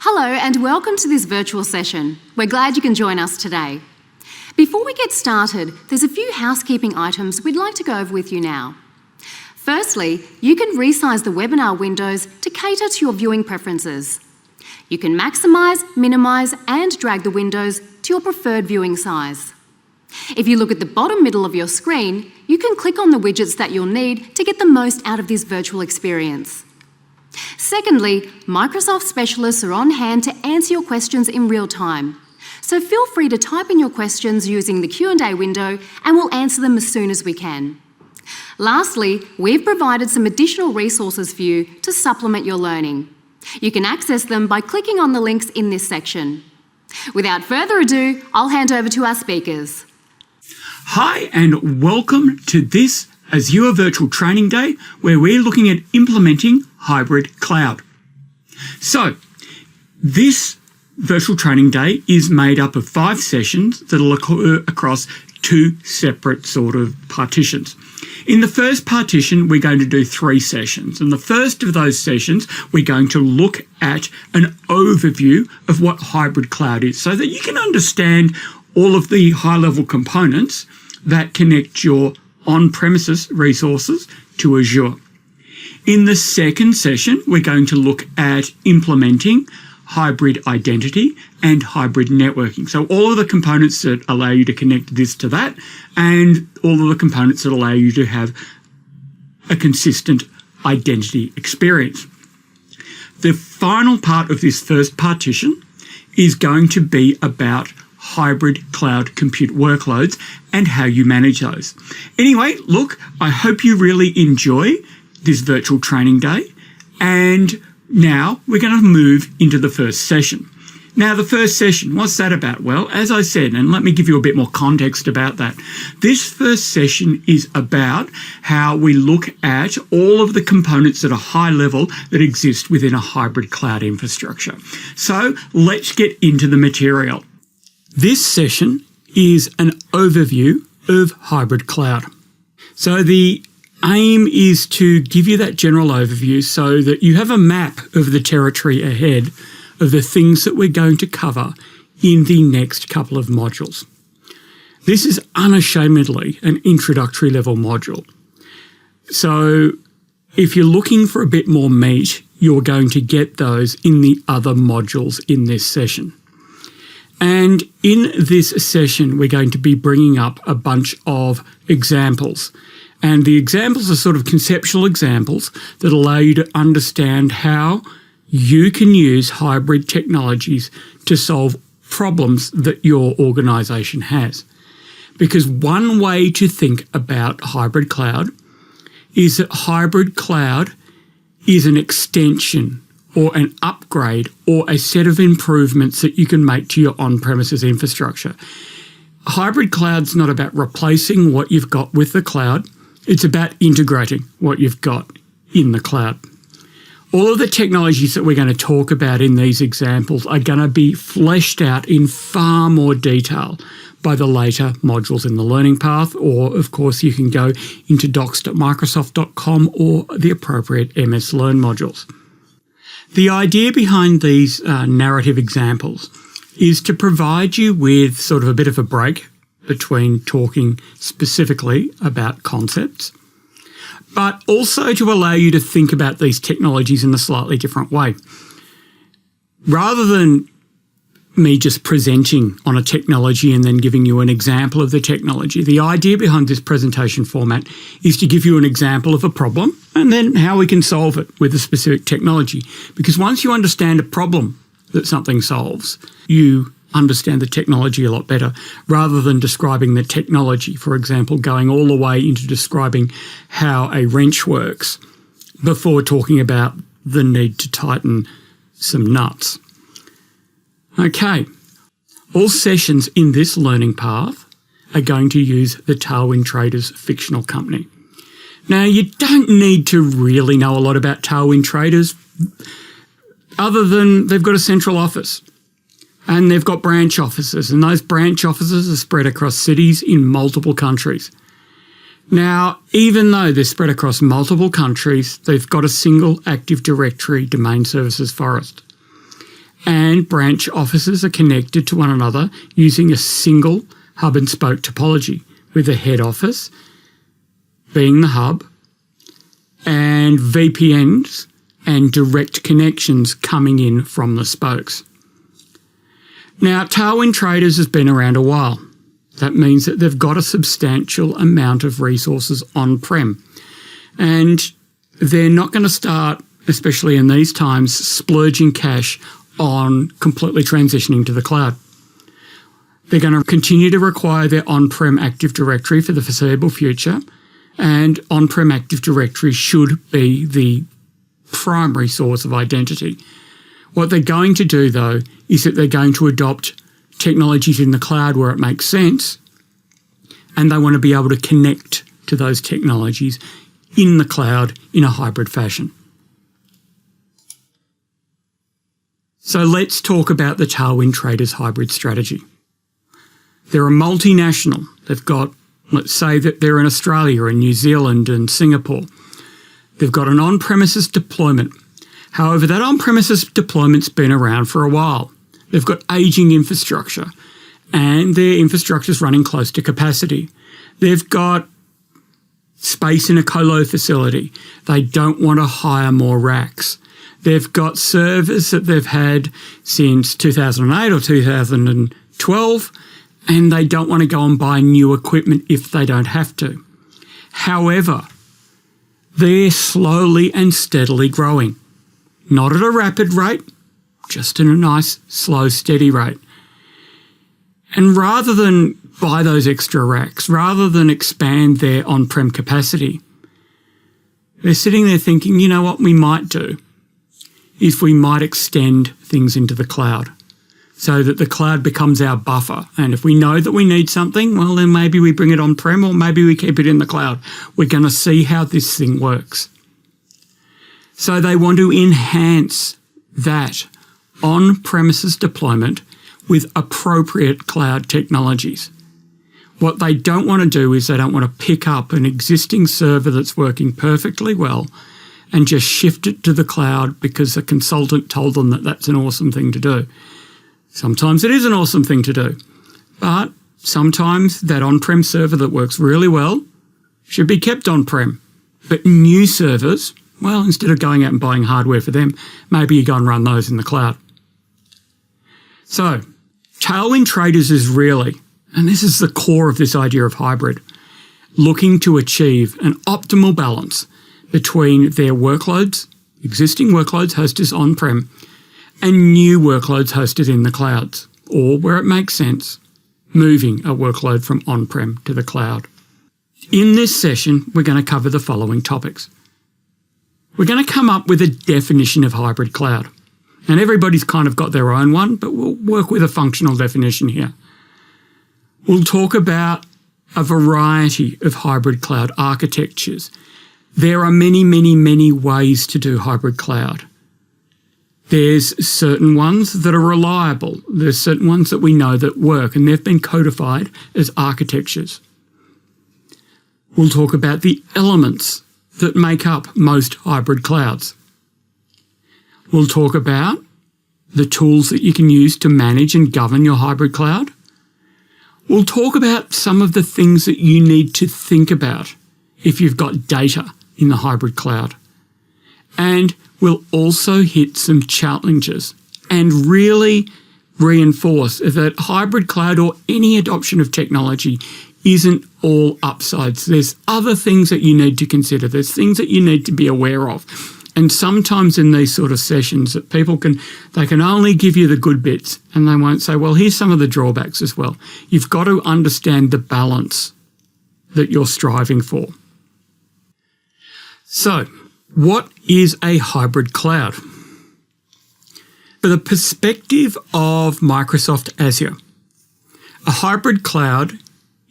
Hello and welcome to this virtual session. We're glad you can join us today. Before we get started, there's a few housekeeping items we'd like to go over with you now. Firstly, you can resize the webinar windows to cater to your viewing preferences. You can maximise, minimise and drag the windows to your preferred viewing size. If you look at the bottom middle of your screen, you can click on the widgets that you'll need to get the most out of this virtual experience. Secondly, Microsoft specialists are on hand to answer your questions in real time. So feel free to type in your questions using the Q&A window and we'll answer them as soon as we can. Lastly, we've provided some additional resources for you to supplement your learning. You can access them by clicking on the links in this section. Without further ado, I'll hand over to our speakers. Hi and welcome to this Azure Virtual Training Day, where we're looking at implementing hybrid cloud. So, this Virtual Training Day is made up of 5 sessions that will occur across 2 separate sort of partitions. In the first partition, we're going to do 3 sessions. And the first of those sessions, we're going to look at an overview of what hybrid cloud is so that you can understand all of the high-level components that connect your on-premises resources to Azure. In the second session, we're going to look at implementing hybrid identity and hybrid networking. So all of the components that allow you to connect this to that, and all of the components that allow you to have a consistent identity experience. The final part of this first partition is going to be about hybrid cloud compute workloads and how you manage those. Anyway, look, I hope you really enjoy this virtual training day, and now we're going to move into the first session. Now, the first session, what's that about? Well, as I said, and let me give you a bit more context about that. This first session is about how we look at all of the components at a high level that exist within a hybrid cloud infrastructure. So let's get into the material. This session is an overview of hybrid cloud. So the aim is to give you that general overview so that you have a map of the territory ahead of the things that we're going to cover in the next couple of modules. This is unashamedly an introductory level module. So if you're looking for a bit more meat, you're going to get those in the other modules in this session. And in this session, we're going to be bringing up a bunch of examples. And the examples are sort of conceptual examples that allow you to understand how you can use hybrid technologies to solve problems that your organisation has. Because one way to think about hybrid cloud is that hybrid cloud is an extension or an upgrade or a set of improvements that you can make to your on-premises infrastructure. Hybrid cloud's not about replacing what you've got with the cloud. It's about integrating what you've got in the cloud. All of the technologies that we're going to talk about in these examples are going to be fleshed out in far more detail by the later modules in the learning path, or of course you can go into docs.microsoft.com or the appropriate MS Learn modules. The idea behind these narrative examples is to provide you with sort of a bit of a break between talking specifically about concepts, but also to allow you to think about these technologies in a slightly different way. Rather than me just presenting on a technology and then giving you an example of the technology, the idea behind this presentation format is to give you an example of a problem and then how we can solve it with a specific technology. Because once you understand a problem that something solves, you understand the technology a lot better, rather than describing the technology, for example, going all the way into describing how a wrench works before talking about the need to tighten some nuts. Okay, all sessions in this learning path are going to use the Tailwind Traders fictional company. Now, you don't need to really know a lot about Tailwind Traders other than they've got a central office. And they've got branch offices, and those branch offices are spread across cities in multiple countries. Now, even though they're spread across multiple countries, they've got a single Active Directory domain services forest. And branch offices are connected to one another using a single hub and spoke topology, with the head office being the hub and VPNs and direct connections coming in from the spokes. Now, Tailwind Traders has been around a while. That means that they've got a substantial amount of resources on-prem. And they're not going to start, especially in these times, splurging cash on completely transitioning to the cloud. They're going to continue to require their on-prem Active Directory for the foreseeable future, and on-prem Active Directory should be the primary source of identity. What they're going to do, though, is that they're going to adopt technologies in the cloud where it makes sense, and they want to be able to connect to those technologies in the cloud in a hybrid fashion. So let's talk about the Tailwind Traders hybrid strategy. They're a multinational. They've got, let's say that they're in Australia and New Zealand and Singapore. They've got an on-premises deployment. However, that on-premises deployment's been around for a while. They've got aging infrastructure and their infrastructure's running close to capacity. They've got space in a colo facility. They don't want to hire more racks. They've got servers that they've had since 2008 or 2012, and they don't want to go and buy new equipment if they don't have to. However, they're slowly and steadily growing. Not at a rapid rate, just in a nice, slow, steady rate. And rather than buy those extra racks, rather than expand their on-prem capacity, they're sitting there thinking, you know what we might do is we might extend things into the cloud so that the cloud becomes our buffer. And if we know that we need something, well, then maybe we bring it on-prem or maybe we keep it in the cloud. We're going to see how this thing works. So they want to enhance that on-premises deployment with appropriate cloud technologies. What they don't want to do is they don't want to pick up an existing server that's working perfectly well and just shift it to the cloud because a consultant told them that that's an awesome thing to do. Sometimes it is an awesome thing to do, but sometimes that on-prem server that works really well should be kept on-prem. But new servers, well, instead of going out and buying hardware for them, maybe you go and run those in the cloud. So, Tailwind Traders is really, and this is the core of this idea of hybrid, looking to achieve an optimal balance between their workloads, existing workloads hosted on-prem, and new workloads hosted in the clouds, or where it makes sense, moving a workload from on-prem to the cloud. In this session, we're going to cover the following topics. We're going to come up with a definition of hybrid cloud. And everybody's kind of got their own one, but we'll work with a functional definition here. We'll talk about a variety of hybrid cloud architectures. There are many, many, many ways to do hybrid cloud. There's certain ones that are reliable. There's certain ones that we know that work, and they've been codified as architectures. We'll talk about the elements that make up most hybrid clouds. We'll talk about the tools that you can use to manage and govern your hybrid cloud. We'll talk about some of the things that you need to think about if you've got data in the hybrid cloud. And we'll also hit some challenges and really reinforce that hybrid cloud or any adoption of technology isn't all upsides. There's other things that you need to consider. There's things that you need to be aware of. And sometimes in these sort of sessions that people can only give you the good bits and they won't say, well, here's some of the drawbacks as well. You've got to understand the balance that you're striving for. So, what is a hybrid cloud? For the perspective of Microsoft Azure, a hybrid cloud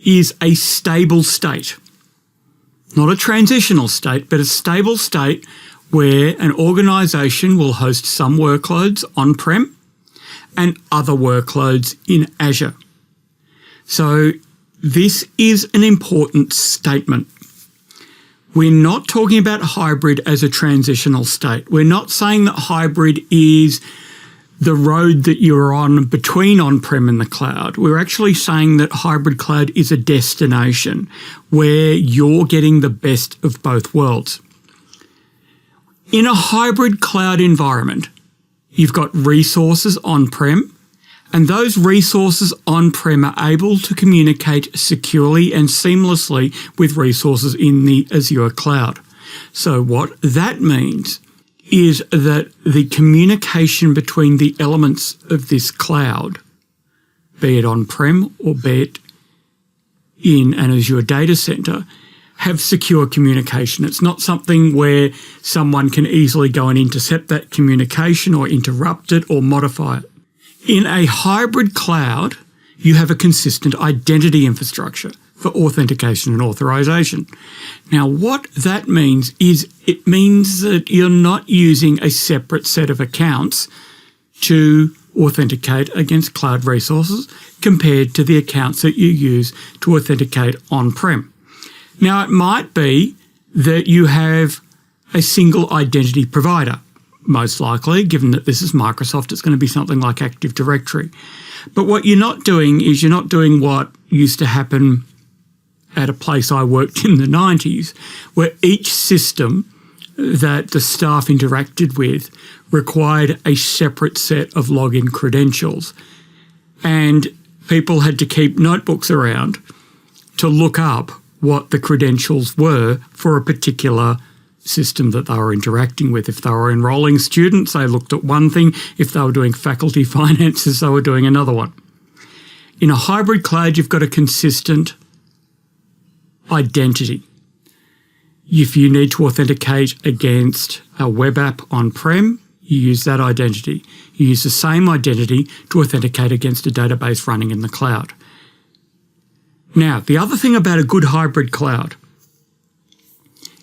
is a stable state. Not a transitional state, but a stable state where an organisation will host some workloads on-prem and other workloads in Azure. So this is an important statement We're not talking about hybrid as a transitional state. We're not saying that hybrid is the road that you're on between on-prem and the cloud. We're actually saying that hybrid cloud is a destination where you're getting the best of both worlds. In a hybrid cloud environment, you've got resources on-prem, and those resources on-prem are able to communicate securely and seamlessly with resources in the Azure cloud. So what that means is that the communication between the elements of this cloud, be it on-prem or be it in an Azure data center, have secure communication. It's not something where someone can easily go and intercept that communication or interrupt it or modify it. In a hybrid cloud, you have a consistent identity infrastructure for authentication and authorization. Now, what that means is it means that you're not using a separate set of accounts to authenticate against cloud resources compared to the accounts that you use to authenticate on-prem. Now, it might be that you have a single identity provider. Most likely, given that this is Microsoft, it's going to be something like Active Directory. But what you're not doing is you're not doing what used to happen at a place I worked in the 90s, where each system that the staff interacted with required a separate set of login credentials. And people had to keep notebooks around to look up what the credentials were for a particular system that they were interacting with. If they were enrolling students, they looked at one thing. If they were doing faculty finances, they were doing another one. In a hybrid cloud, you've got a consistent identity. If you need to authenticate against a web app on-prem, you use that identity. You use the same identity to authenticate against a database running in the cloud. Now, the other thing about a good hybrid cloud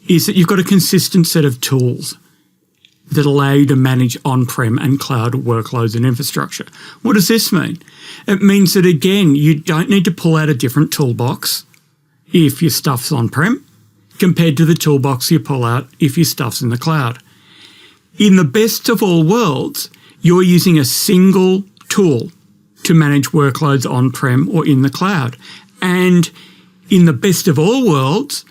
is that you've got a consistent set of tools that allow you to manage on-prem and cloud workloads and infrastructure. What does this mean? It means that, again, you don't need to pull out a different toolbox if your stuff's on-prem compared to the toolbox you pull out if your stuff's in the cloud. In the best of all worlds, you're using a single tool to manage workloads on-prem or in the cloud. And in the best of all worlds,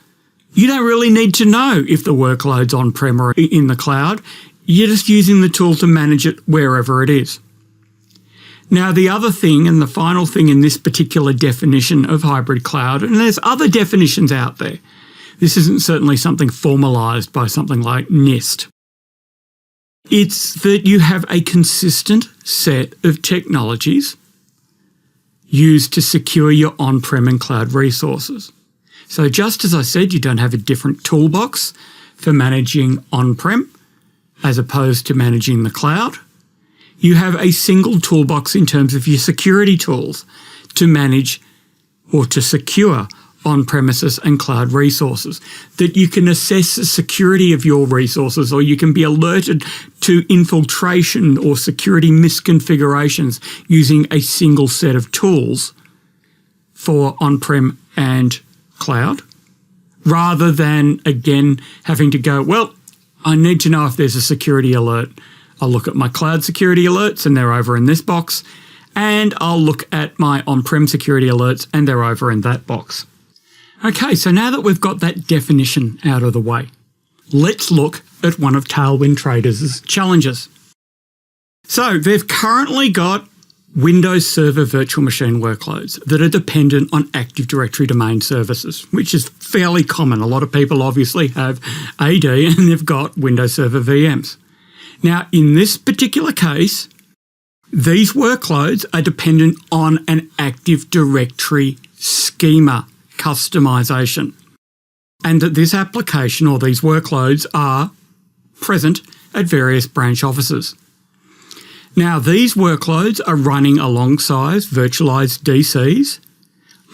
you don't really need to know if the workload's on-prem or in the cloud. You're just using the tool to manage it wherever it is. Now, the other thing and the final thing in this particular definition of hybrid cloud, and there's other definitions out there. This isn't certainly something formalised by something like NIST. It's that you have a consistent set of technologies used to secure your on-prem and cloud resources. So just as I said, you don't have a different toolbox for managing on-prem as opposed to managing the cloud. You have a single toolbox in terms of your security tools to manage or to secure on-premises and cloud resources, that you can assess the security of your resources, or you can be alerted to infiltration or security misconfigurations using a single set of tools for on-prem and cloud, rather than, again, having to go, well, I need to know if there's a security alert. I'll look at my cloud security alerts and they're over in this box, and I'll look at my on-prem security alerts and they're over in that box. Okay, so now that we've got that definition out of the way, let's look at one of Tailwind Traders' challenges. So they've currently got Windows Server virtual machine workloads that are dependent on Active Directory domain services, which is fairly common. A lot of people obviously have AD and they've got Windows Server VMs. Now, in this particular case, these workloads are dependent on an Active Directory schema customization, and that this application or these workloads are present at various branch offices. Now, these workloads are running alongside virtualized DCs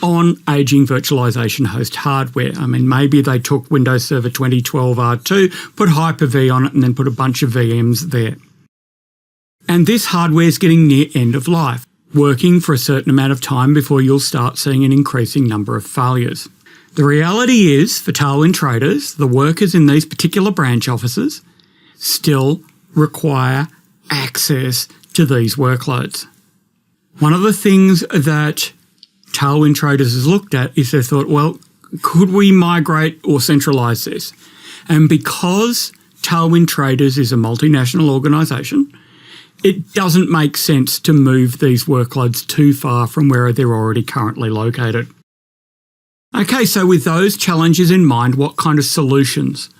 on aging virtualization host hardware. I mean, maybe they took Windows Server 2012 R2, put Hyper-V on it, and then put a bunch of VMs there. And this hardware is getting near end of life, working for a certain amount of time before you'll start seeing an increasing number of failures. The reality is, for Tailwind traders, the workers in these particular branch offices still require access to these workloads. One of the things that Tailwind traders has looked at is they thought, well, could we migrate or centralise this? And because Tailwind Traders is a multinational organisation, it doesn't make sense to move these workloads too far from where they're already currently located. Okay, so with those challenges in mind, what kind of solutions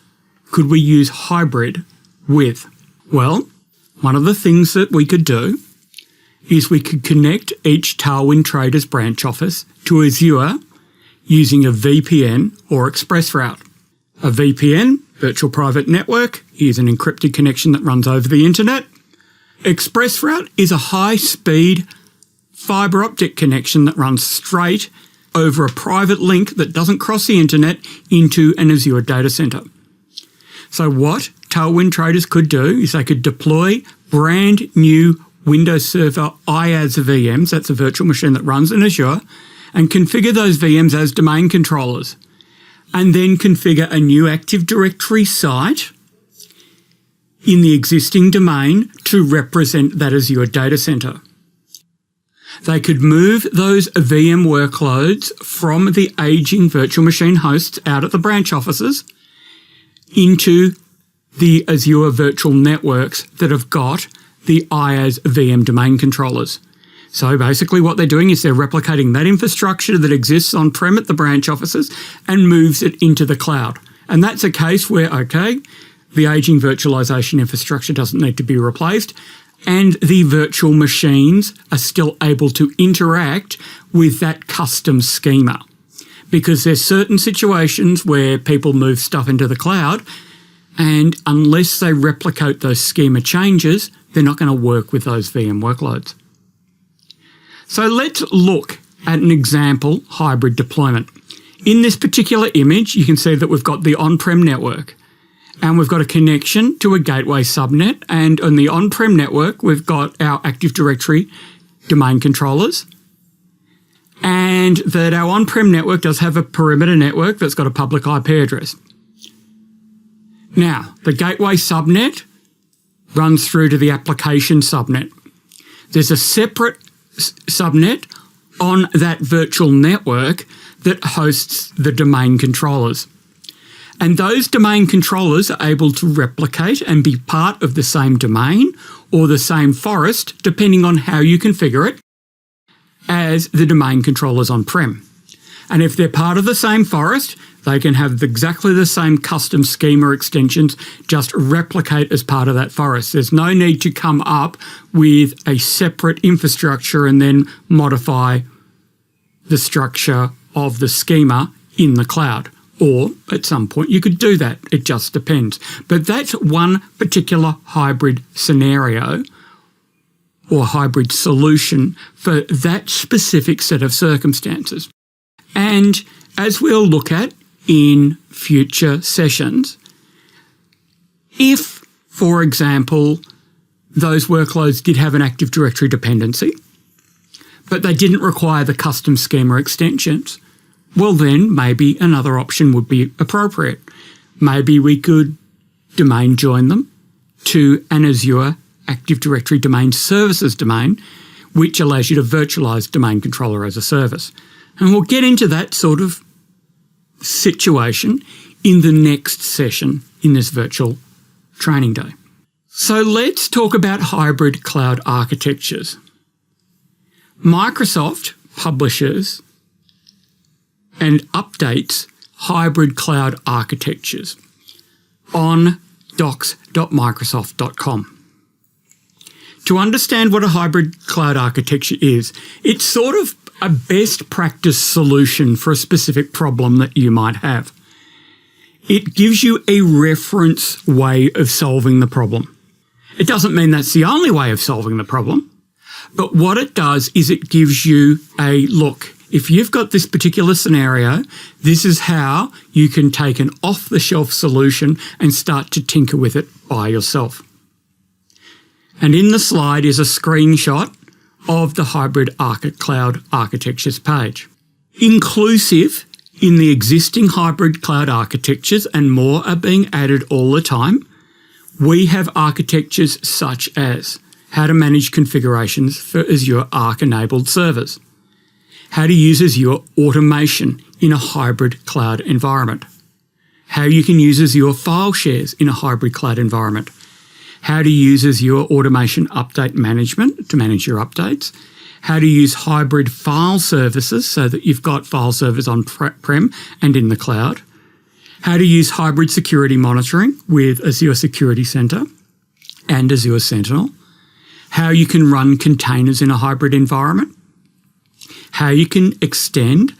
could we use hybrid with? Well, one of the things that we could do is we could connect each Tailwind Traders branch office to Azure using a VPN or ExpressRoute. A VPN, virtual private network, is an encrypted connection that runs over the internet. ExpressRoute is a high-speed fibre optic connection that runs straight over a private link that doesn't cross the internet into an Azure data center. So what Tailwind traders could do is they could deploy brand new Windows Server IaaS VMs, that's a virtual machine that runs in Azure, and configure those VMs as domain controllers, and then configure a new Active Directory site in the existing domain to represent that Azure data center. They could move those VM workloads from the aging virtual machine hosts out at the branch offices into the Azure virtual networks that have got the IaaS VM domain controllers. So basically what they're doing is they're replicating that infrastructure that exists on-prem at the branch offices and moves it into the cloud. And that's a case where, okay, the aging virtualization infrastructure doesn't need to be replaced, and the virtual machines are still able to interact with that custom schema. Because there's certain situations where people move stuff into the cloud, and unless they replicate those schema changes, they're not going to work with those VM workloads. So let's look at an example hybrid deployment. In this particular image, you can see that we've got the on-prem network, and we've got a connection to a gateway subnet, and on the on-prem network, we've got our Active Directory domain controllers, and that our on-prem network does have a perimeter network that's got a public IP address. Now, the gateway subnet runs through to the application subnet. There's a separate subnet on that virtual network that hosts the domain controllers. And those domain controllers are able to replicate and be part of the same domain or the same forest, depending on how you configure it, as the domain controllers on-prem. And if they're part of the same forest, they can have exactly the same custom schema extensions, just replicate as part of that forest. There's no need to come up with a separate infrastructure and then modify the structure of the schema in the cloud. Or at some point you could do that. It just depends. But that's one particular hybrid scenario or hybrid solution for that specific set of circumstances. And as we'll look at in future sessions, if, for example, those workloads did have an Active Directory dependency, but they didn't require the custom schema extensions, well then maybe another option would be appropriate. Maybe we could domain join them to an Azure Active Directory domain services domain, which allows you to virtualize domain controller as a service. And we'll get into that sort of situation in the next session in this virtual training day. So let's talk about hybrid cloud architectures. Microsoft publishes and updates hybrid cloud architectures on docs.microsoft.com. To understand what a hybrid cloud architecture is, it's sort of a best practice solution for a specific problem that you might have. It gives you a reference way of solving the problem. It doesn't mean that's the only way of solving the problem, but what it does is it gives you a look. If you've got this particular scenario, this is how you can take an off-the-shelf solution and start to tinker with it by yourself. And in the slide is a screenshot of the hybrid cloud architectures page. Inclusive in the existing hybrid cloud architectures, and more are being added all the time, we have architectures such as how to manage configurations for Azure Arc-enabled servers, how to use Azure automation in a hybrid cloud environment, how you can use Azure file shares in a hybrid cloud environment, how to use Azure automation update management to manage your updates, how to use hybrid file services so that you've got file servers on-prem and in the cloud, how to use hybrid security monitoring with Azure Security Center and Azure Sentinel, how you can run containers in a hybrid environment, how you can extend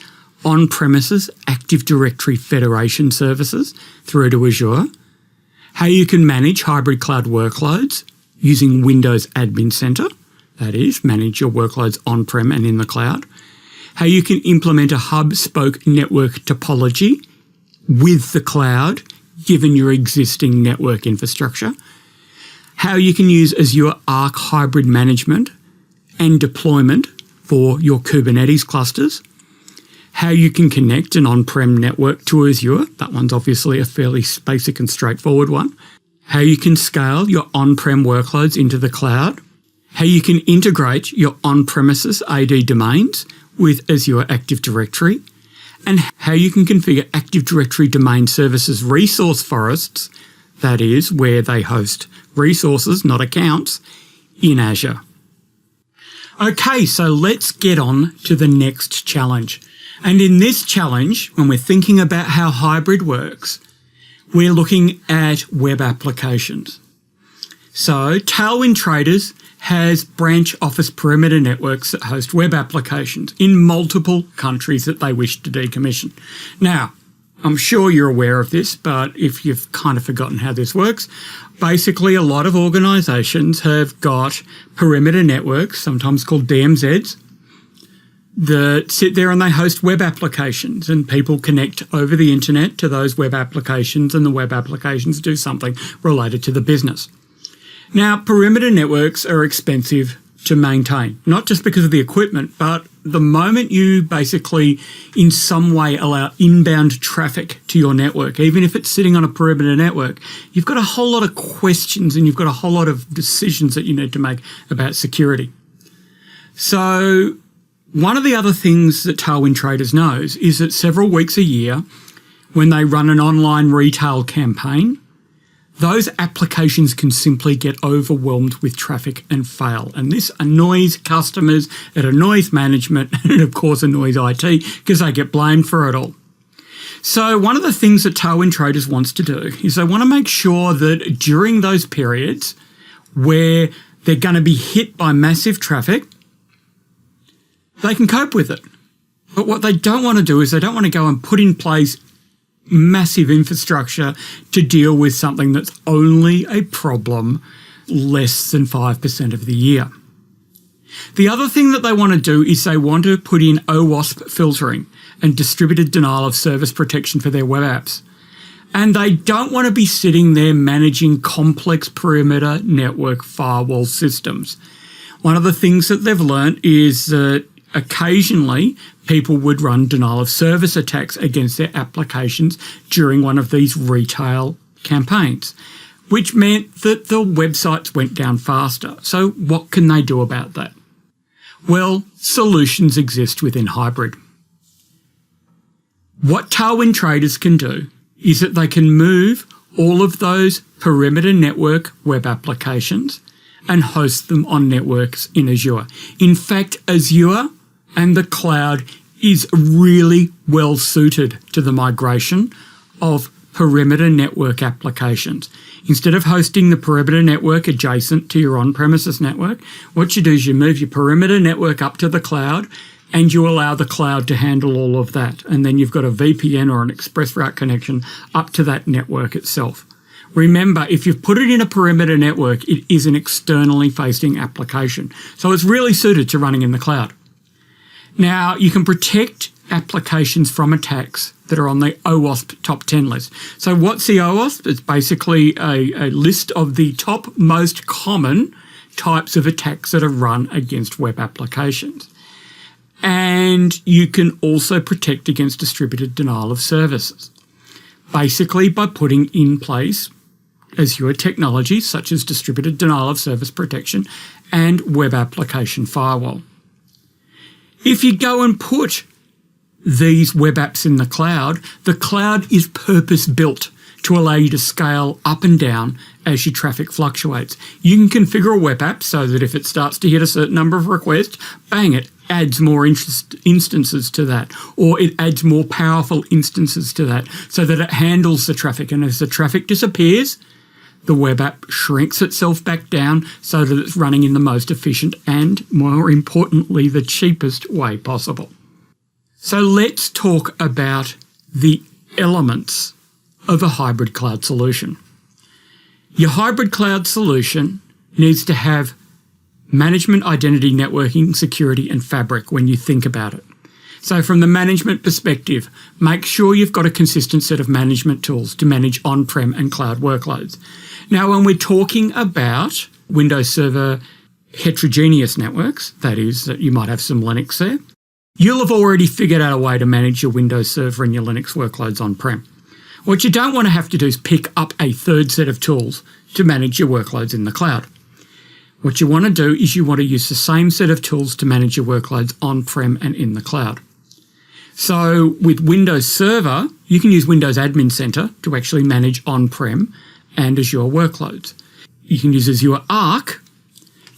on-premises Active Directory federation services through to Azure, how you can manage hybrid cloud workloads using Windows Admin Center, that is, manage your workloads on-prem and in the cloud, how you can implement a hub-spoke network topology with the cloud, given your existing network infrastructure, how you can use Azure Arc hybrid management and deployment for your Kubernetes clusters, how you can connect an on-prem network to Azure, that one's obviously a fairly basic and straightforward one, how you can scale your on-prem workloads into the cloud, how you can integrate your on-premises AD domains with Azure Active Directory, and how you can configure Active Directory domain services resource forests, that is, where they host resources, not accounts, in Azure. Okay, so let's get on to the next challenge. And in this challenge, when we're thinking about how hybrid works, we're looking at web applications. So Tailwind Traders has branch office perimeter networks that host web applications in multiple countries that they wish to decommission. Now, I'm sure you're aware of this, but if you've kind of forgotten how this works, basically a lot of organisations have got perimeter networks, sometimes called DMZs, that sit there and they host web applications, and people connect over the internet to those web applications, and the web applications do something related to the business. Now, perimeter networks are expensive to maintain, not just because of the equipment, but the moment you basically in some way allow inbound traffic to your network, even if it's sitting on a perimeter network, you've got a whole lot of questions and you've got a whole lot of decisions that you need to make about security. So one of the other things that Tailwind Traders knows is that several weeks a year, when they run an online retail campaign, those applications can simply get overwhelmed with traffic and fail. And this annoys customers, it annoys management, and it of course annoys IT because they get blamed for it all. So one of the things that Tailwind Traders wants to do is they want to make sure that during those periods where they're going to be hit by massive traffic, they can cope with it. But what they don't want to do is they don't want to go and put in place massive infrastructure to deal with something that's only a problem less than 5% of the year. The other thing that they want to do is they want to put in OWASP filtering and distributed denial of service protection for their web apps. And they don't want to be sitting there managing complex perimeter network firewall systems. One of the things that they've learned is that occasionally people would run denial of service attacks against their applications during one of these retail campaigns, which meant that the websites went down faster. So what can they do about that? Well, solutions exist within hybrid. What Tailwind Traders can do is that they can move all of those perimeter network web applications and host them on networks in Azure. In fact, Azure and the cloud is really well suited to the migration of perimeter network applications. Instead of hosting the perimeter network adjacent to your on-premises network, what you do is you move your perimeter network up to the cloud and you allow the cloud to handle all of that. And then you've got a VPN or an express route connection up to that network itself. Remember, if you've put it in a perimeter network, it is an externally facing application. So it's really suited to running in the cloud. Now, you can protect applications from attacks that are on the OWASP top 10 list. So what's the OWASP? It's basically a list of the top most common types of attacks that are run against web applications. And you can also protect against distributed denial of services, basically by putting in place Azure technologies such as distributed denial of service protection and web application firewall. If you go and put these web apps in the cloud is purpose-built to allow you to scale up and down as your traffic fluctuates. You can configure a web app so that if it starts to hit a certain number of requests, bang, it adds more instances to that, or it adds more powerful instances to that so that it handles the traffic. And as the traffic disappears, the web app shrinks itself back down so that it's running in the most efficient and, more importantly, the cheapest way possible. So let's talk about the elements of a hybrid cloud solution. Your hybrid cloud solution needs to have management, identity, networking, security, and fabric when you think about it. So from the management perspective, make sure you've got a consistent set of management tools to manage on-prem and cloud workloads. Now, when we're talking about Windows Server heterogeneous networks, that is, that you might have some Linux there, you'll have already figured out a way to manage your Windows Server and your Linux workloads on-prem. What you don't want to have to do is pick up a third set of tools to manage your workloads in the cloud. What you want to do is you want to use the same set of tools to manage your workloads on-prem and in the cloud. So with Windows Server, you can use Windows Admin Center to actually manage on-prem and Azure workloads. You can use Azure Arc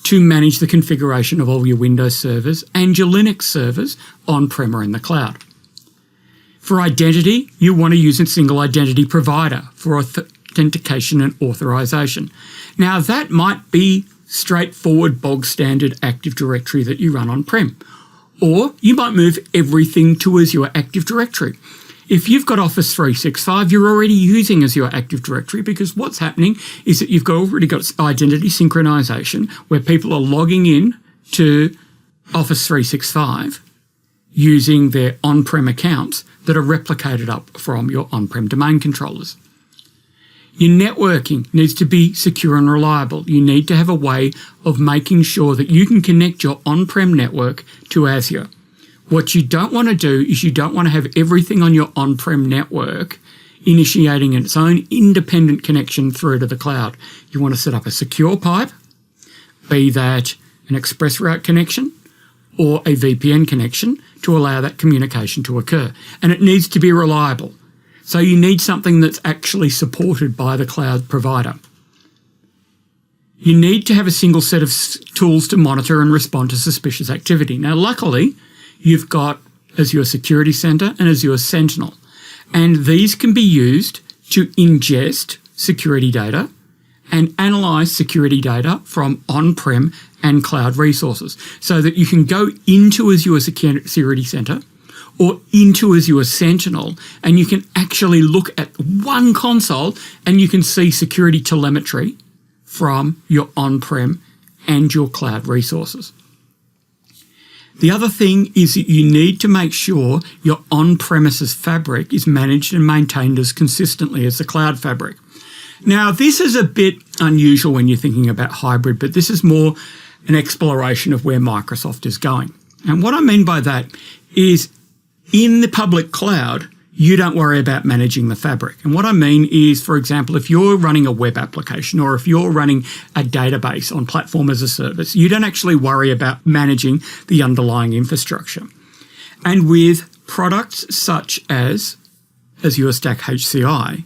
to manage the configuration of all your Windows servers and your Linux servers on-prem or in the cloud. For identity, you want to use a single identity provider for authentication and authorization. Now, that might be straightforward, bog standard Active Directory that you run on-prem, or you might move everything to Azure Active Directory. If you've got Office 365, you're already using Azure Active Directory because what's happening is that you've already got identity synchronization where people are logging in to Office 365 using their on-prem accounts that are replicated up from your on-prem domain controllers. Your networking needs to be secure and reliable. You need to have a way of making sure that you can connect your on-prem network to Azure. What you don't want to do is you don't want to have everything on your on-prem network initiating its own independent connection through to the cloud. You want to set up a secure pipe, be that an express route connection or a VPN connection to allow that communication to occur. And it needs to be reliable. So you need something that's actually supported by the cloud provider. You need to have a single set of tools to monitor and respond to suspicious activity. Now, luckily, you've got Azure Security Center and Azure Sentinel, and these can be used to ingest security data and analyze security data from on-prem and cloud resources so that you can go into Azure Security Center or into Azure Sentinel and you can actually look at one console and you can see security telemetry from your on-prem and your cloud resources. The other thing is that you need to make sure your on-premises fabric is managed and maintained as consistently as the cloud fabric. Now, this is a bit unusual when you're thinking about hybrid, but this is more an exploration of where Microsoft is going. And what I mean by that is in the public cloud, you don't worry about managing the fabric. And what I mean is, for example, if you're running a web application or if you're running a database on Platform as a Service, you don't actually worry about managing the underlying infrastructure. And with products such as Azure Stack HCI,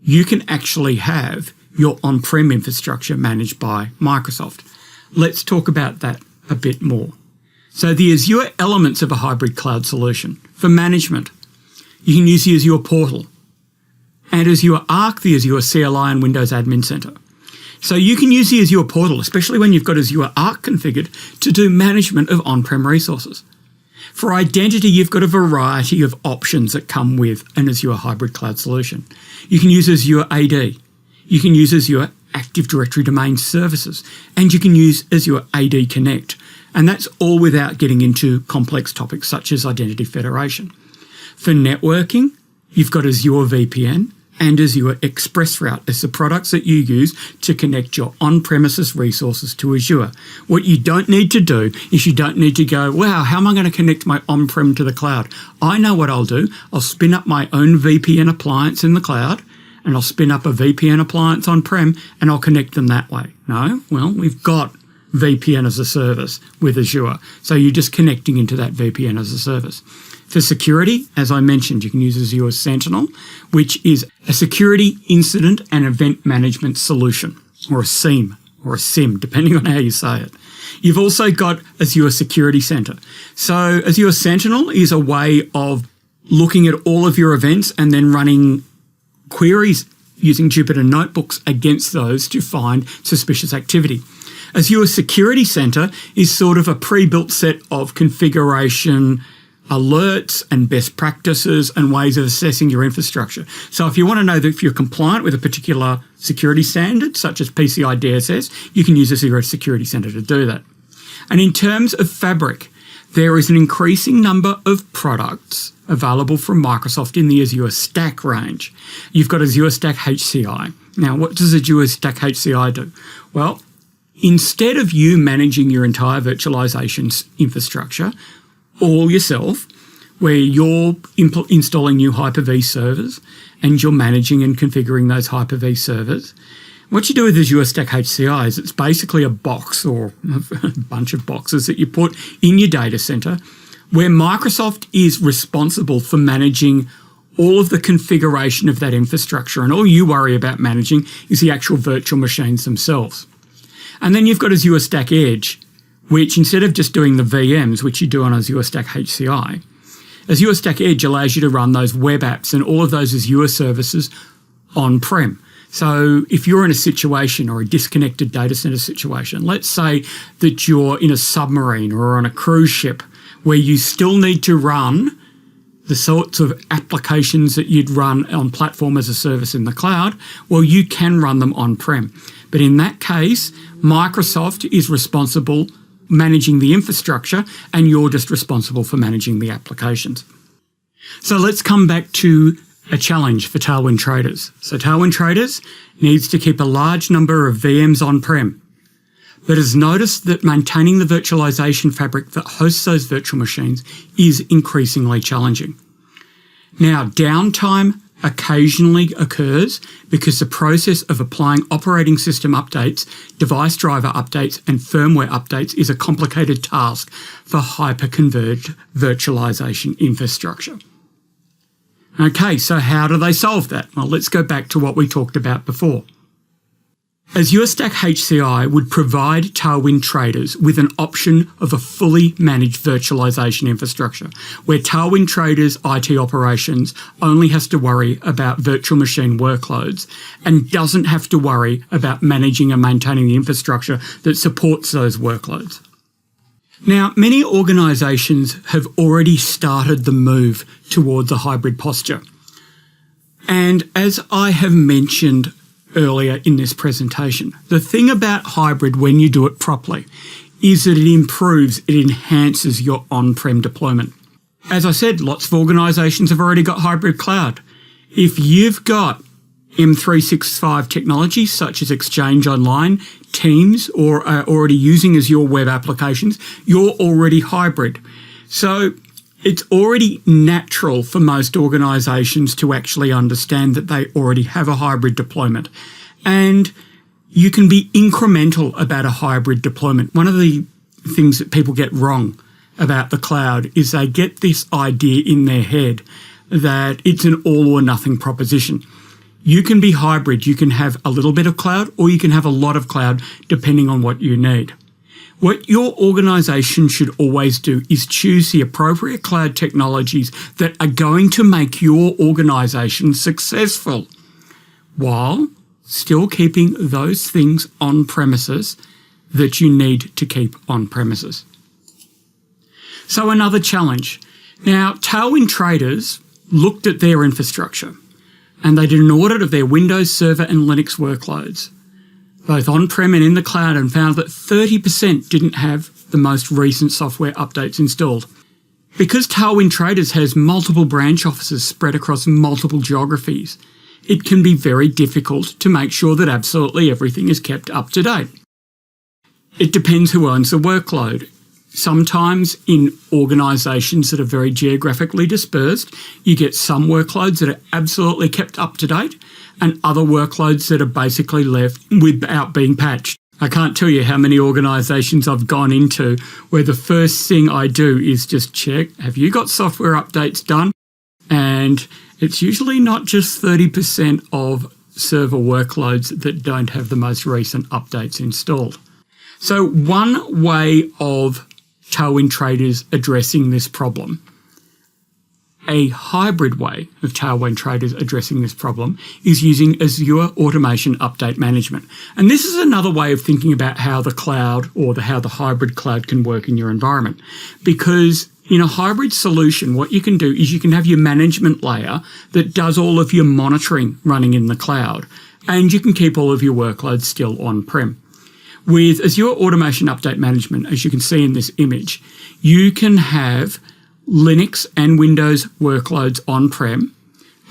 you can actually have your on-prem infrastructure managed by Microsoft. Let's talk about that a bit more. So the Azure elements of a hybrid cloud solution. For management, you can use the Azure portal and Azure Arc, the Azure CLI and Windows Admin Center. So you can use the Azure portal, especially when you've got Azure Arc configured, to do management of on-prem resources. For identity, you've got a variety of options that come with an Azure hybrid cloud solution. You can use Azure AD. You can use Azure Active Directory Domain Services, and you can use Azure AD Connect. And that's all without getting into complex topics such as identity federation. For networking, you've got Azure VPN and Azure ExpressRoute as the products that you use to connect your on-premises resources to Azure. What you don't need to do is you don't need to go, wow, how am I going to connect my on-prem to the cloud? I know what I'll do. I'll spin up my own VPN appliance in the cloud, and I'll spin up a VPN appliance on-prem, and I'll connect them that way. No, well, we've got VPN as a service with Azure. So you're just connecting into that VPN as a service. For security, as I mentioned, you can use Azure Sentinel, which is a security incident and event management solution, or a SIEM, or a SIM, depending on how you say it. You've also got Azure Security Center. So Azure Sentinel is a way of looking at all of your events and then running queries using Jupyter Notebooks against those to find suspicious activity. Azure Security Center is sort of a pre-built set of configuration alerts and best practices and ways of assessing your infrastructure. So if you want to know that if you're compliant with a particular security standard, such as PCI DSS, you can use Azure Security Center to do that. And in terms of Fabric, there is an increasing number of products available from Microsoft in the Azure Stack range. You've got Azure Stack HCI. Now, what does Azure Stack HCI do? Well, instead of you managing your entire virtualization infrastructure all yourself, where you're installing new Hyper-V servers and you're managing and configuring those Hyper-V servers, what you do with Azure Stack HCI is it's basically a box or a bunch of boxes that you put in your data center where Microsoft is responsible for managing all of the configuration of that infrastructure, and all you worry about managing is the actual virtual machines themselves. And then you've got Azure Stack Edge, which instead of just doing the VMs, which you do on Azure Stack HCI, Azure Stack Edge allows you to run those web apps and all of those Azure services on-prem. So if you're in a situation or a disconnected data center situation, let's say that you're in a submarine or on a cruise ship where you still need to run the sorts of applications that you'd run on platform as a service in the cloud, well, you can run them on-prem. But in that case, Microsoft is responsible managing the infrastructure and you're just responsible for managing the applications. So let's come back to a challenge for Tailwind traders. So Tailwind traders needs to keep a large number of VMs on-prem, but has noticed that maintaining the virtualization fabric that hosts those virtual machines is increasingly challenging. Now, downtime occasionally occurs because the process of applying operating system updates, device driver updates, and firmware updates is a complicated task for hyper-converged virtualization infrastructure. Okay, so how do they solve that? Well, let's go back to what we talked about before. Azure Stack HCI would provide Tailwind traders with an option of a fully managed virtualization infrastructure, where Tailwind traders' IT operations only has to worry about virtual machine workloads and doesn't have to worry about managing and maintaining the infrastructure that supports those workloads. Now, many organisations have already started the move towards a hybrid posture. And as I have mentioned earlier in this presentation, the thing about hybrid when you do it properly is that it enhances your on-prem deployment. As I said, lots of organisations have already got hybrid cloud. If you've got M365 technologies such as Exchange Online, Teams, or are already using Azure web applications, you're already hybrid. So it's already natural for most organisations to actually understand that they already have a hybrid deployment. And you can be incremental about a hybrid deployment. One of the things that people get wrong about the cloud is they get this idea in their head that it's an all or nothing proposition. You can be hybrid. You can have a little bit of cloud or you can have a lot of cloud depending on what you need. What your organisation should always do is choose the appropriate cloud technologies that are going to make your organisation successful while still keeping those things on premises that you need to keep on premises. So another challenge. Now, Tailwind traders looked at their infrastructure and they did an audit of their Windows Server and Linux workloads, both on-prem and in the cloud, and found that 30% didn't have the most recent software updates installed. Because Tailwind Traders has multiple branch offices spread across multiple geographies, it can be very difficult to make sure that absolutely everything is kept up to date. It depends who owns the workload. Sometimes in organisations that are very geographically dispersed, you get some workloads that are absolutely kept up to date and other workloads that are basically left without being patched. I can't tell you how many organisations I've gone into where the first thing I do is just check, have you got software updates done? And it's usually not just 30% of server workloads that don't have the most recent updates installed. So one way of Tailwind traders addressing this problem, a hybrid way of Tailwind traders addressing this problem, is using Azure Automation Update Management. And this is another way of thinking about how the cloud or how the hybrid cloud can work in your environment. Because in a hybrid solution, what you can do is you can have your management layer that does all of your monitoring running in the cloud, and you can keep all of your workloads still on-prem. With Azure Automation Update Management, as you can see in this image, you can have Linux and Windows workloads on-prem,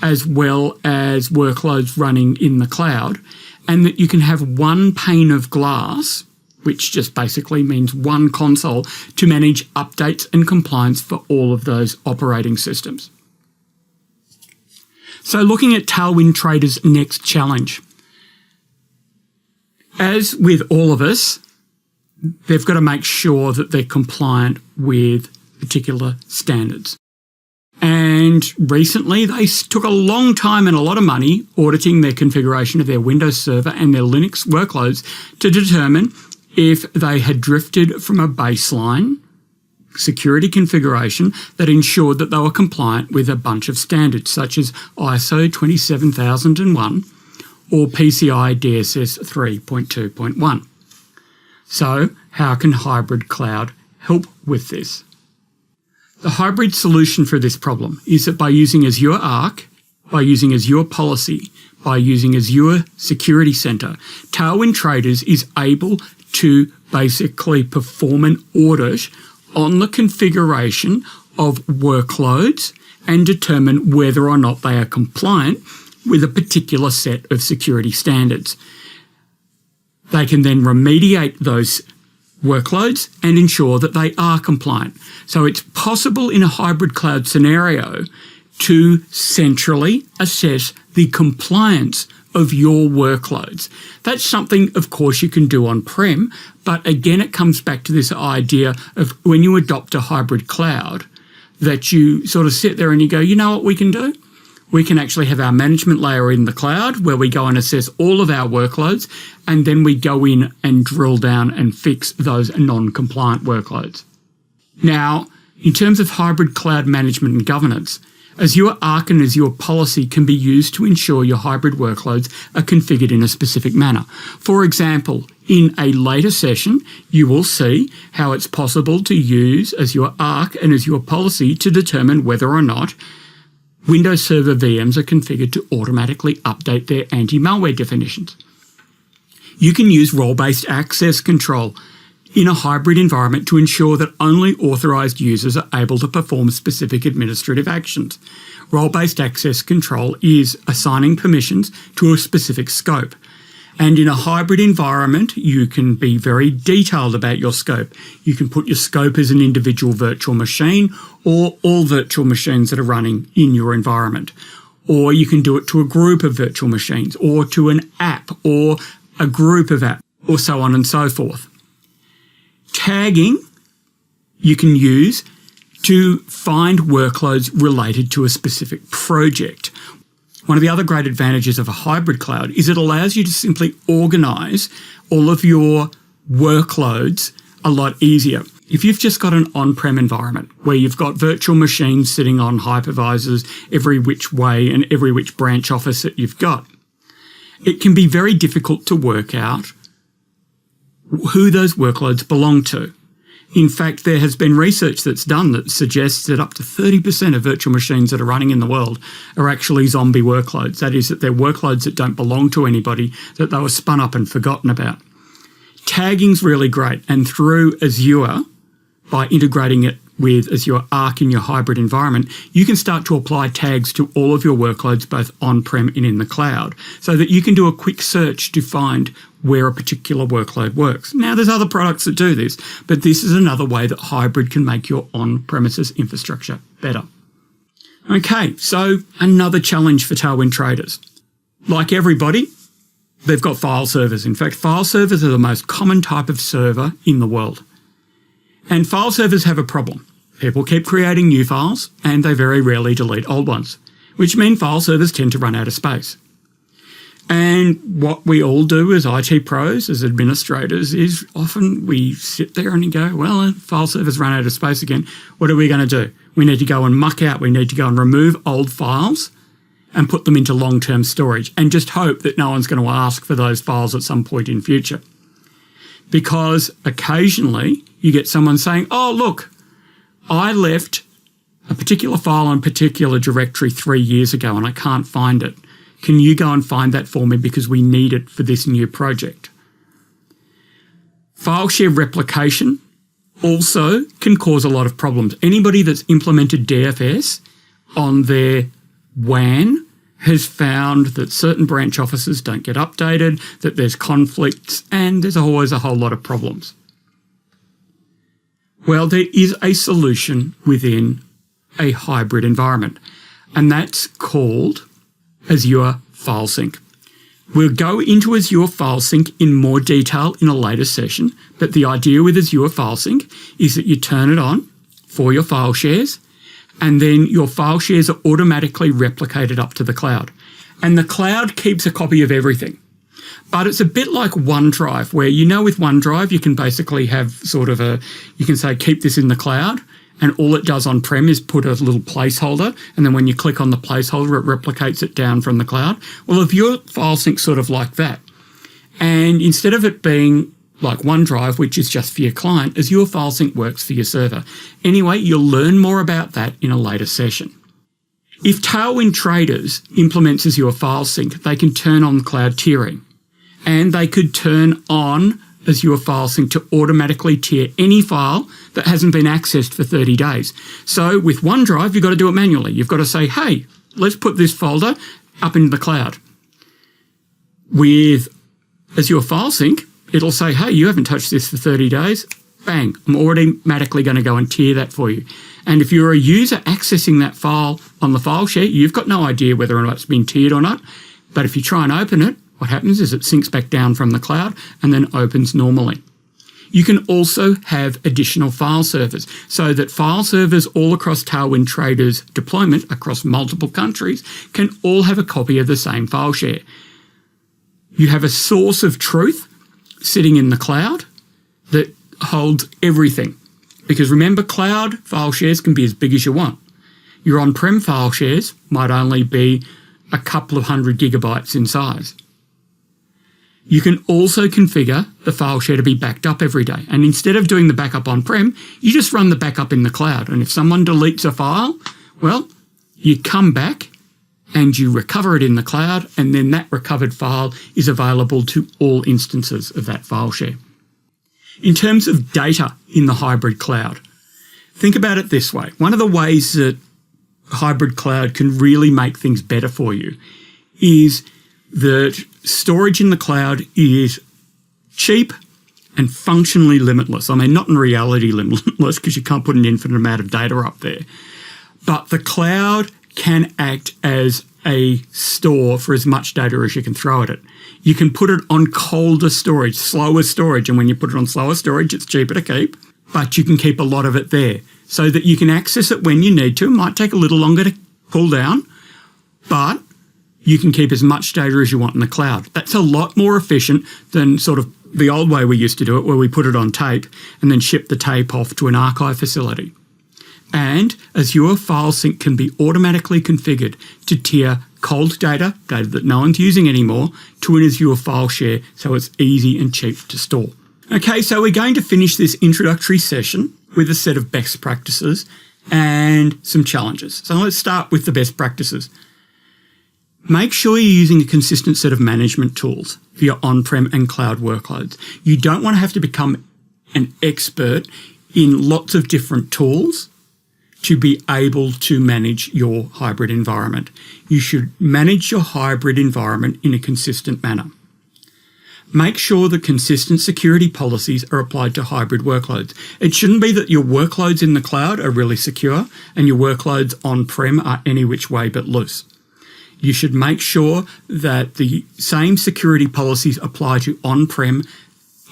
as well as workloads running in the cloud, and that you can have one pane of glass, which just basically means one console, to manage updates and compliance for all of those operating systems. So looking at Tailwind traders' next challenge. As with all of us, they've got to make sure that they're compliant with particular standards. And recently, they took a long time and a lot of money auditing their configuration of their Windows Server and their Linux workloads to determine if they had drifted from a baseline security configuration that ensured that they were compliant with a bunch of standards, such as ISO 27001 or PCI DSS 3.2.1. So, how can hybrid cloud help with this? The hybrid solution for this problem is that by using Azure Arc, by using Azure Policy, by using Azure Security Center, Tailwind Traders is able to basically perform an audit on the configuration of workloads and determine whether or not they are compliant with a particular set of security standards. They can then remediate those workloads and ensure that they are compliant. So it's possible in a hybrid cloud scenario to centrally assess the compliance of your workloads. That's something, of course, you can do on-prem, but again, it comes back to this idea of when you adopt a hybrid cloud, that you sort of sit there and you go, you know what we can do? We can actually have our management layer in the cloud where we go and assess all of our workloads, and then we go in and drill down and fix those non-compliant workloads. Now, in terms of hybrid cloud management and governance, Azure Arc and Azure Policy can be used to ensure your hybrid workloads are configured in a specific manner. For example, in a later session, you will see how it's possible to use Azure Arc and Azure Policy to determine whether or not Windows Server VMs are configured to automatically update their anti-malware definitions. You can use role-based access control in a hybrid environment to ensure that only authorised users are able to perform specific administrative actions. Role-based access control is assigning permissions to a specific scope. And in a hybrid environment, you can be very detailed about your scope. You can put your scope as an individual virtual machine or all virtual machines that are running in your environment. Or you can do it to a group of virtual machines or to an app or a group of apps or so on and so forth. Tagging you can use to find workloads related to a specific project. One of the other great advantages of a hybrid cloud is it allows you to simply organise all of your workloads a lot easier. If you've just got an on-prem environment where you've got virtual machines sitting on hypervisors every which way and every which branch office that you've got, it can be very difficult to work out who those workloads belong to. In fact, there has been research that's done that suggests that up to 30% of virtual machines that are running in the world are actually zombie workloads. That is, that they're workloads that don't belong to anybody, that they were spun up and forgotten about. Tagging's really great, and through Azure, by integrating it with Azure Arc in your hybrid environment, you can start to apply tags to all of your workloads, both on-prem and in the cloud, so that you can do a quick search to find where a particular workload works. Now, there's other products that do this, but this is another way that hybrid can make your on-premises infrastructure better. Okay, so another challenge for Tailwind traders. Like everybody, they've got file servers. In fact, file servers are the most common type of server in the world. And file servers have a problem. People keep creating new files and they very rarely delete old ones, which means file servers tend to run out of space. And what we all do as IT pros, as administrators, is often we sit there and you go, well, file servers run out of space again. What are we going to do? We need to go and muck out. We need to go and remove old files and put them into long-term storage and just hope that no one's going to ask for those files at some point in future. Because occasionally you get someone saying, oh, look, I left a particular file on a particular directory 3 years ago and I can't find it. Can you go and find that for me because we need it for this new project? File share replication also can cause a lot of problems. Anybody that's implemented DFS on their WAN has found that certain branch offices don't get updated, that there's conflicts, and there's always a whole lot of problems. Well, there is a solution within a hybrid environment, and that's called Azure File Sync. We'll go into Azure File Sync in more detail in a later session, but the idea with Azure File Sync is that you turn it on for your file shares, and then your file shares are automatically replicated up to the cloud. And the cloud keeps a copy of everything. But it's a bit like OneDrive, where with OneDrive, you can basically have you can say, keep this in the cloud, and all it does on-prem is put a little placeholder, and then when you click on the placeholder, it replicates it down from the cloud. Well, if your file sync's sort of like that, and instead of it being like OneDrive, which is just for your client, Azure File Sync works for your server. Anyway, you'll learn more about that in a later session. If Tailwind traders implements Azure File Sync, they can turn on cloud tiering, and they could turn on Azure File Sync to automatically tier any file that hasn't been accessed for 30 days. So with OneDrive, you've got to do it manually. You've got to say, hey, let's put this folder up into the cloud. With Azure File Sync, it'll say, hey, you haven't touched this for 30 days. Bang, I'm automatically going to go and tier that for you. And if you're a user accessing that file on the file share, you've got no idea whether or not it's been tiered or not. But if you try and open it, what happens is it syncs back down from the cloud and then opens normally. You can also have additional file servers, so that file servers all across Tailwind Traders' deployment across multiple countries can all have a copy of the same file share. You have a source of truth sitting in the cloud that holds everything. Because remember, cloud file shares can be as big as you want. Your on-prem file shares might only be a couple of 100 gigabytes in size. You can also configure the file share to be backed up every day. And instead of doing the backup on-prem, you just run the backup in the cloud. And if someone deletes a file, well, you come back and you recover it in the cloud, and then that recovered file is available to all instances of that file share. In terms of data in the hybrid cloud, think about it this way. One of the ways that hybrid cloud can really make things better for you is that storage in the cloud is cheap and functionally limitless. I mean, not in reality limitless, because you can't put an infinite amount of data up there. But the cloud can act as a store for as much data as you can throw at it. You can put it on colder storage, slower storage, and when you put it on slower storage, it's cheaper to keep, but you can keep a lot of it there so that you can access it when you need to. It might take a little longer to pull down, but you can keep as much data as you want in the cloud. That's a lot more efficient than sort of the old way we used to do it, where we put it on tape and then ship the tape off to an archive facility. And Azure File Sync can be automatically configured to tier cold data that no one's using anymore, to an Azure file share, so it's easy and cheap to store. Okay, so we're going to finish this introductory session with a set of best practices and some challenges. So let's start with the best practices. Make sure you're using a consistent set of management tools for your on-prem and cloud workloads. You don't want to have to become an expert in lots of different tools to be able to manage your hybrid environment. You should manage your hybrid environment in a consistent manner. Make sure that consistent security policies are applied to hybrid workloads. It shouldn't be that your workloads in the cloud are really secure and your workloads on-prem are any which way but loose. You should make sure that the same security policies apply to on-prem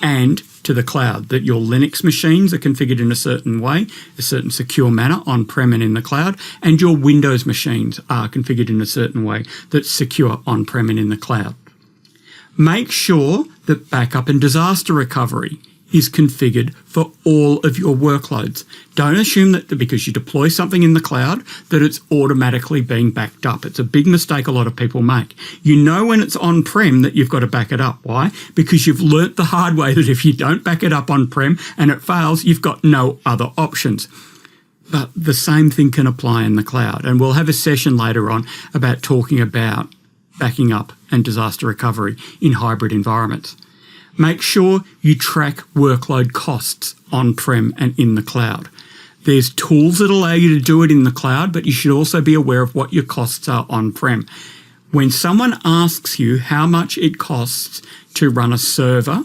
and to the cloud, that your Linux machines are configured in a certain way, a certain secure manner on-prem and in the cloud, and your Windows machines are configured in a certain way that's secure on-prem and in the cloud. Make sure that backup and disaster recovery is configured for all of your workloads. Don't assume that because you deploy something in the cloud that it's automatically being backed up. It's a big mistake a lot of people make. You know when it's on-prem that you've got to back it up. Why? Because you've learnt the hard way that if you don't back it up on-prem and it fails, you've got no other options. But the same thing can apply in the cloud. And we'll have a session later on about talking about backing up and disaster recovery in hybrid environments. Make sure you track workload costs on-prem and in the cloud. There's tools that allow you to do it in the cloud, but you should also be aware of what your costs are on-prem. When someone asks you how much it costs to run a server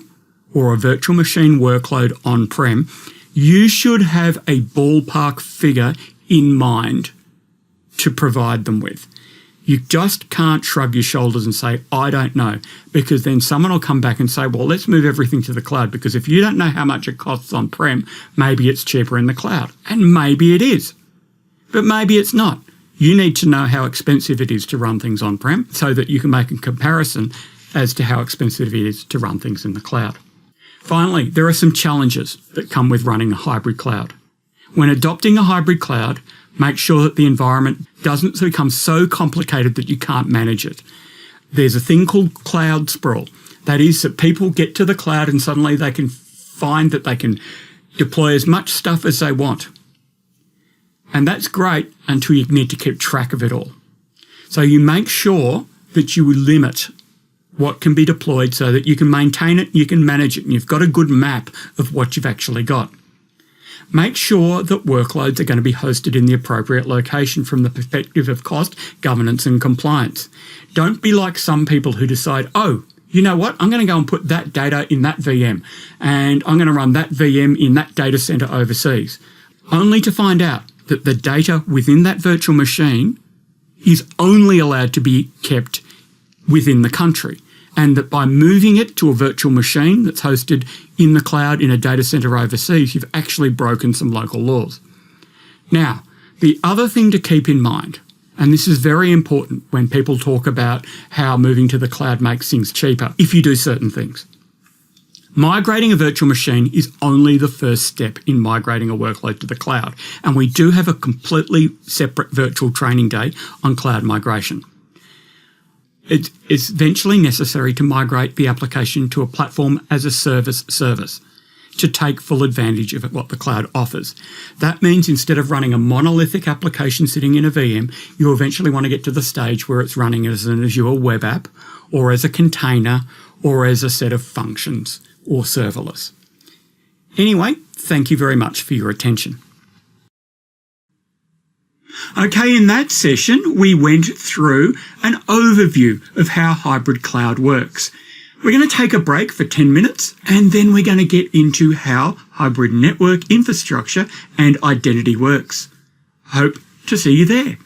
or a virtual machine workload on-prem, you should have a ballpark figure in mind to provide them with. You just can't shrug your shoulders and say, I don't know, because then someone will come back and say, well, let's move everything to the cloud, because if you don't know how much it costs on-prem, maybe it's cheaper in the cloud. And maybe it is, but maybe it's not. You need to know how expensive it is to run things on-prem so that you can make a comparison as to how expensive it is to run things in the cloud. Finally, there are some challenges that come with running a hybrid cloud. When adopting a hybrid cloud, make sure that the environment doesn't become so complicated that you can't manage it. There's a thing called cloud sprawl. That is that people get to the cloud and suddenly they can find that they can deploy as much stuff as they want. And that's great until you need to keep track of it all. So you make sure that you limit what can be deployed so that you can maintain it, you can manage it, and you've got a good map of what you've actually got. Make sure that workloads are going to be hosted in the appropriate location from the perspective of cost, governance, and compliance. Don't be like some people who decide, oh, you know what, I'm going to go and put that data in that VM, and I'm going to run that VM in that data center overseas, only to find out that the data within that virtual machine is only allowed to be kept within the country, and that by moving it to a virtual machine that's hosted in the cloud in a data center overseas, you've actually broken some local laws. Now, the other thing to keep in mind, and this is very important when people talk about how moving to the cloud makes things cheaper if you do certain things. Migrating a virtual machine is only the first step in migrating a workload to the cloud, and we do have a completely separate virtual training day on cloud migration. It's eventually necessary to migrate the application to a platform as a service to take full advantage of what the cloud offers. That means instead of running a monolithic application sitting in a VM, you eventually want to get to the stage where it's running as an Azure web app or as a container or as a set of functions or serverless. Anyway, thank you very much for your attention. Okay, in that session, we went through an overview of how hybrid cloud works. We're going to take a break for 10 minutes, and then we're going to get into how hybrid network infrastructure and identity works. Hope to see you there.